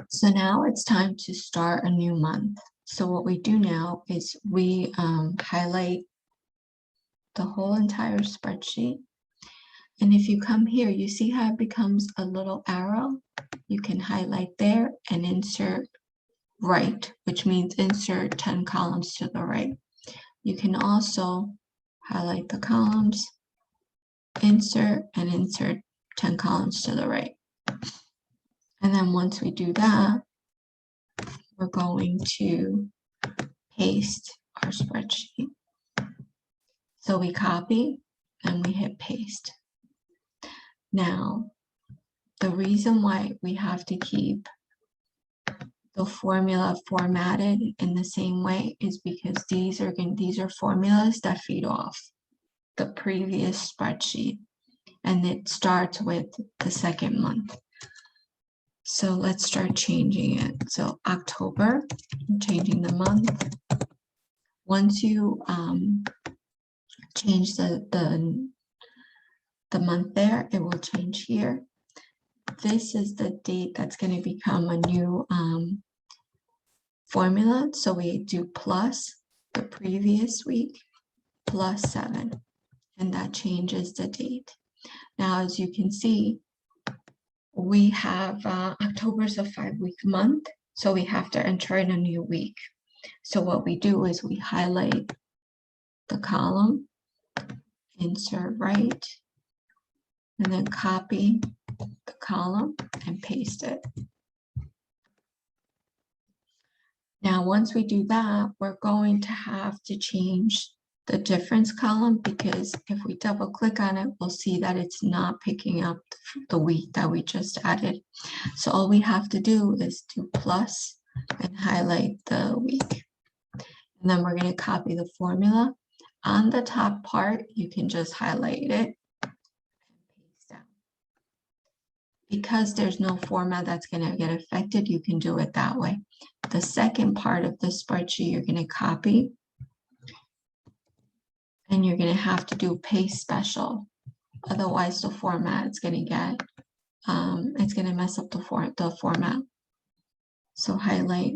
So now it's time to start a new month. So what we do now is we highlight the whole entire spreadsheet. And if you come here, you see how it becomes a little arrow? You can highlight there and insert right, which means insert 10 columns to the right. You can also highlight the columns, insert, and insert 10 columns to the right. And then once we do that, we're going to paste our spreadsheet. So we copy and we hit paste. Now, the reason why we have to keep the formula formatted in the same way is because these are formulas that feed off the previous spreadsheet, and it starts with the second month. So let's start changing it. So October, I'm changing the month. Once you change the month there, it will change here. This is the date that's going to become a new formula. So we do plus the previous week plus 7, and that changes the date. Now, as you can see, we have October's a 5-week month, so we have to enter in a new week. So what we do is we highlight the column, insert right, and then copy the column and paste it. Now, once we do that, we're going to have to change the difference column, because if we double click on it, we'll see that it's not picking up the week that we just added. So all we have to do is do plus and highlight the week. And then we're going to copy the formula. On the top part, you can just highlight it and paste down. Because there's no format that's going to get affected, you can do it that way. The second part of the spreadsheet, you're going to copy, and you're going to have to do paste special. Otherwise, the format is going to get, it's going to mess up the format. So highlight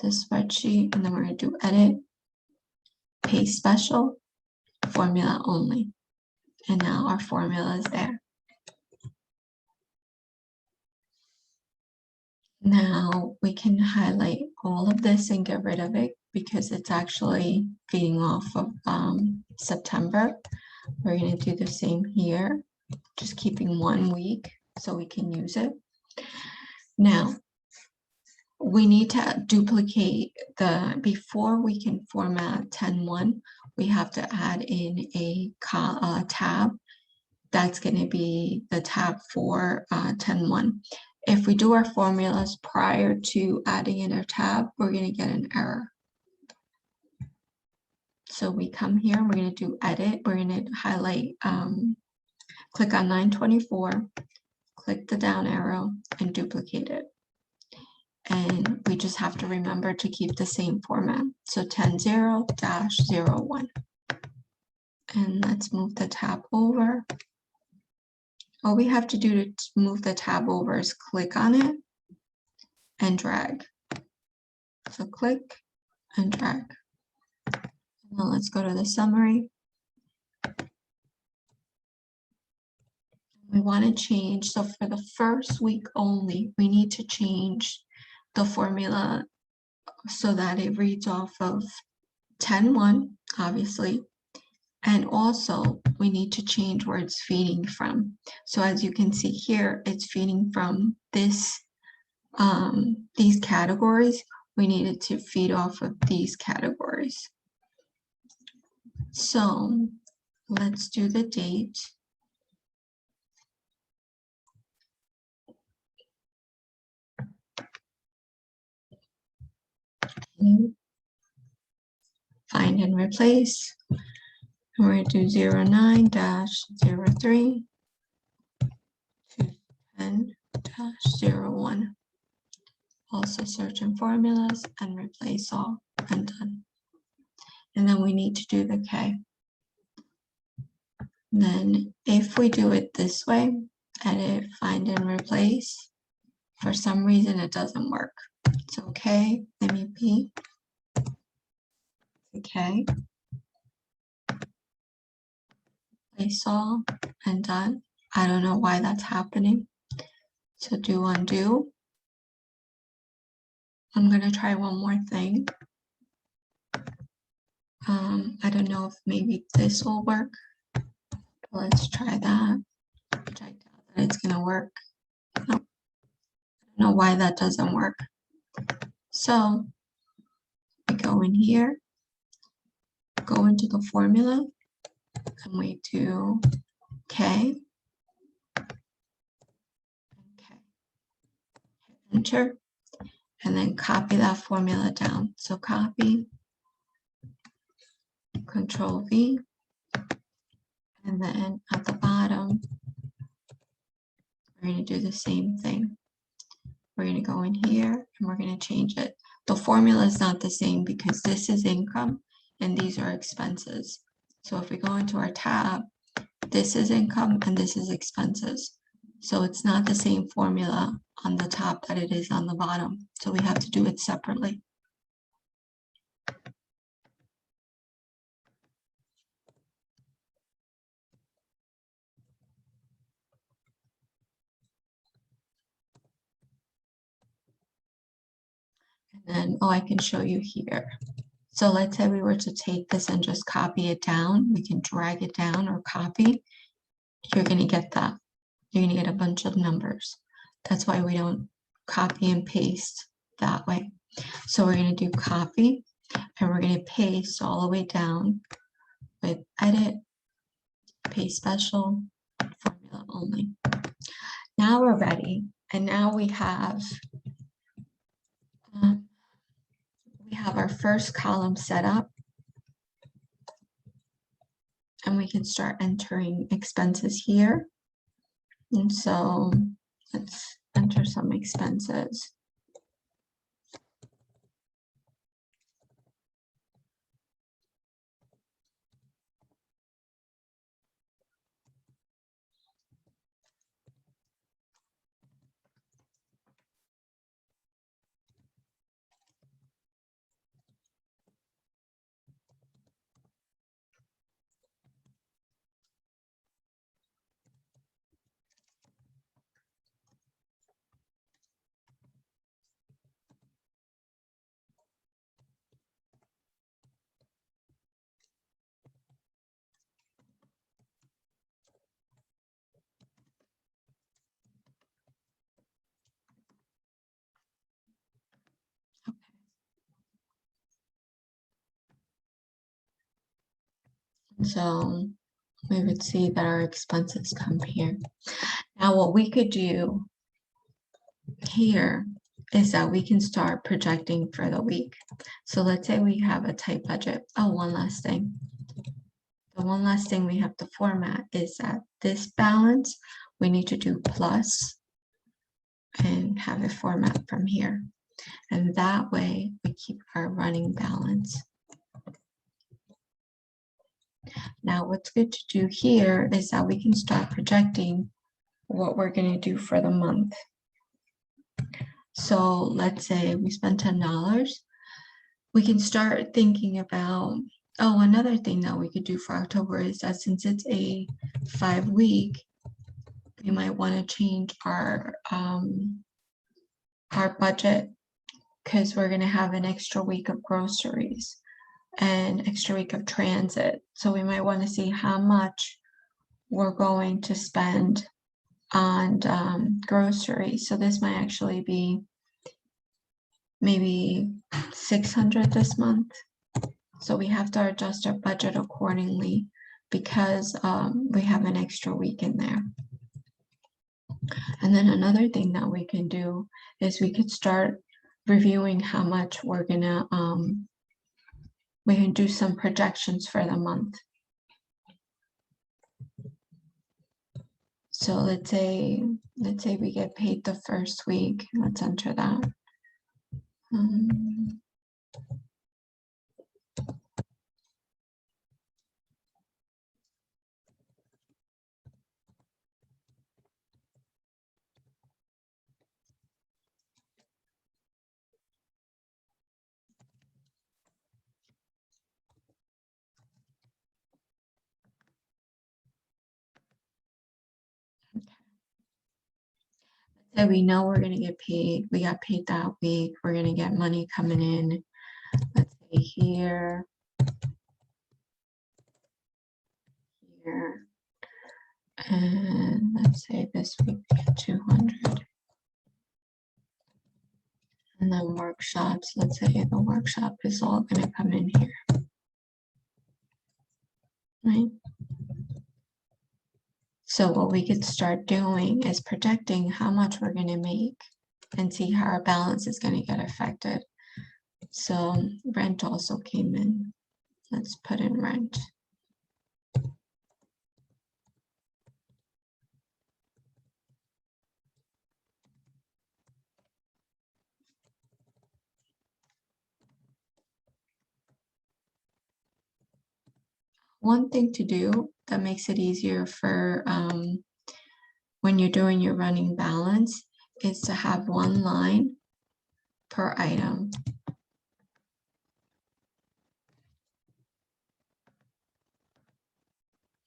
the spreadsheet, and then we're going to do edit, paste special, formula only. And now our formula is there. Now we can highlight all of this and get rid of it because it's actually feeding off of September. We're going to do the same here, just keeping 1 week so we can use it. Now, we need to duplicate before we can format 10.1, we have to add in a tab. That's going to be the tab for 10.1. If we do our formulas prior to adding in a tab, we're going to get an error. So we come here, we're going to do edit. We're going to highlight, click on 924, click the down arrow and duplicate it. And we just have to remember to keep the same format. So 10.0-01. And let's move the tab over. All we have to do to move the tab over is click on it and drag. So click and drag. Now let's go to the summary. We want to change, so for the first week only, we need to change the formula so that it reads off of 10.1, obviously. And also, we need to change where it's feeding from. So as you can see here, it's feeding from this, these categories. We need it to feed off of these categories. So let's do the date. Find and replace. And we're going to do 09-03 to 10-01. Also search in formulas and replace all, and done. And then we need to do the K. Then if we do it this way edit, find and replace. For some reason, it doesn't work. It's okay, MEP. Okay. Place all and done. I don't know why that's happening. So do undo. I'm gonna try one more thing. I don't know if maybe this will work. Let's try that. Check out that it's gonna work. Nope. I don't know why that doesn't work. So we go in here, go into the formula, and we do K. Okay. Enter, and then copy that formula down. So copy, Control V, and then at the bottom, we're going to do the same thing. We're going to go in here and we're going to change it. The formula is not the same because this is income and these are expenses. So if we go into our tab, this is income and this is expenses. So it's not the same formula on the top that it is on the bottom. So we have to do it separately. And then, oh, I can show you here. So let's say we were to take this and just copy it down. We can drag it down or copy. You're going to get that. You're going to get a bunch of numbers. That's why we don't copy and paste that way. So we're going to do copy and we're going to paste all the way down with edit, paste special, formula only. Now we're ready. And now we have our first column set up. And we can start entering expenses here. And so let's enter some expenses. So we would see that our expenses come here. Now what we could do here is that we can start projecting for the week. So let's say we have a tight budget. Oh, one last thing. The one last thing we have to format is that this balance, we need to do plus and have it format from here. And that way we keep our running balance. Now, what's good to do here is that we can start projecting what we're going to do for the month. So let's say we spend $10. We can start thinking about, oh, another thing that we could do for October is that since it's a 5-week, we might want to change our budget because we're going to have an extra week of groceries and extra week of transit. So we might want to see how much we're going to spend on groceries. So this might actually be maybe 600 this month. So we have to adjust our budget accordingly because we have an extra week in there. And then another thing that we can do is we could start reviewing how much we're gonna, we can do some projections for the month. So let's say we get paid the first week. Let's enter that. So we know we're going to get paid. We got paid that week. We're going to get money coming in. Let's say here, here, and let's say this week we get 200. And then workshops, let's say the workshop is all going to come in here, right? So what we could start doing is projecting how much we're going to make and see how our balance is going to get affected. So rent also came in. Let's put in rent. One thing to do that makes it easier for when you're doing your running balance is to have one line per item.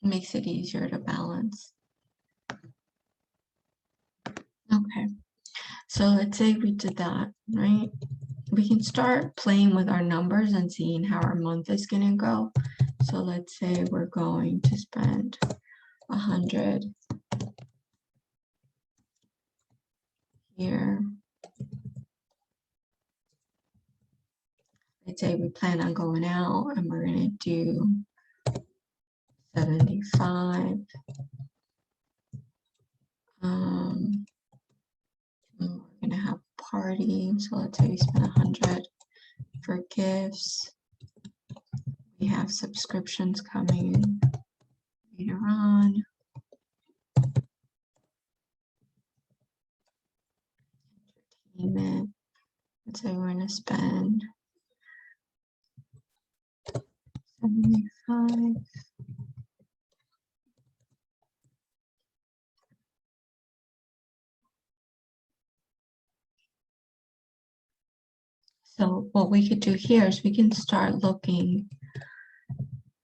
It makes it easier to balance. Okay, so let's say we did that, right? We can start playing with our numbers and seeing how our month is going to go. So let's say we're going to spend 100 here. Let's say we plan on going out and we're going to do 75. We're going to have a party. So let's say we spend 100 for gifts. We have subscriptions coming later on. Entertainment. Let's say we're going to spend 75. So what we could do here is we can start looking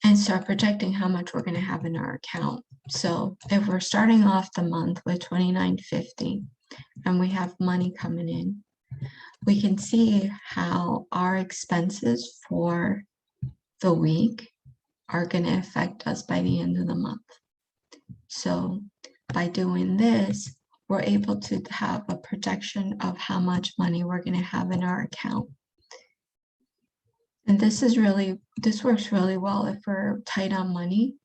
and start projecting how much we're going to have in our account. So if we're starting off the month with $29.50 and we have money coming in, we can see how our expenses for the week are going to affect us by the end of the month. So by doing this, we're able to have a projection of how much money we're going to have in our account. And this works really well if we're tight on money.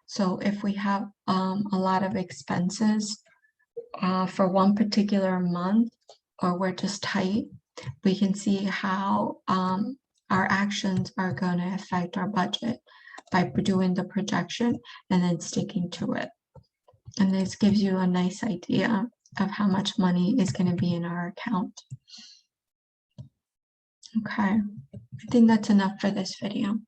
So if we have a lot of expenses for one particular month, or we're just tight, we can see how our actions are going to affect our budget by doing the projection and then sticking to it. And this gives you a nice idea of how much money is going to be in our account. Okay, I think that's enough for this video.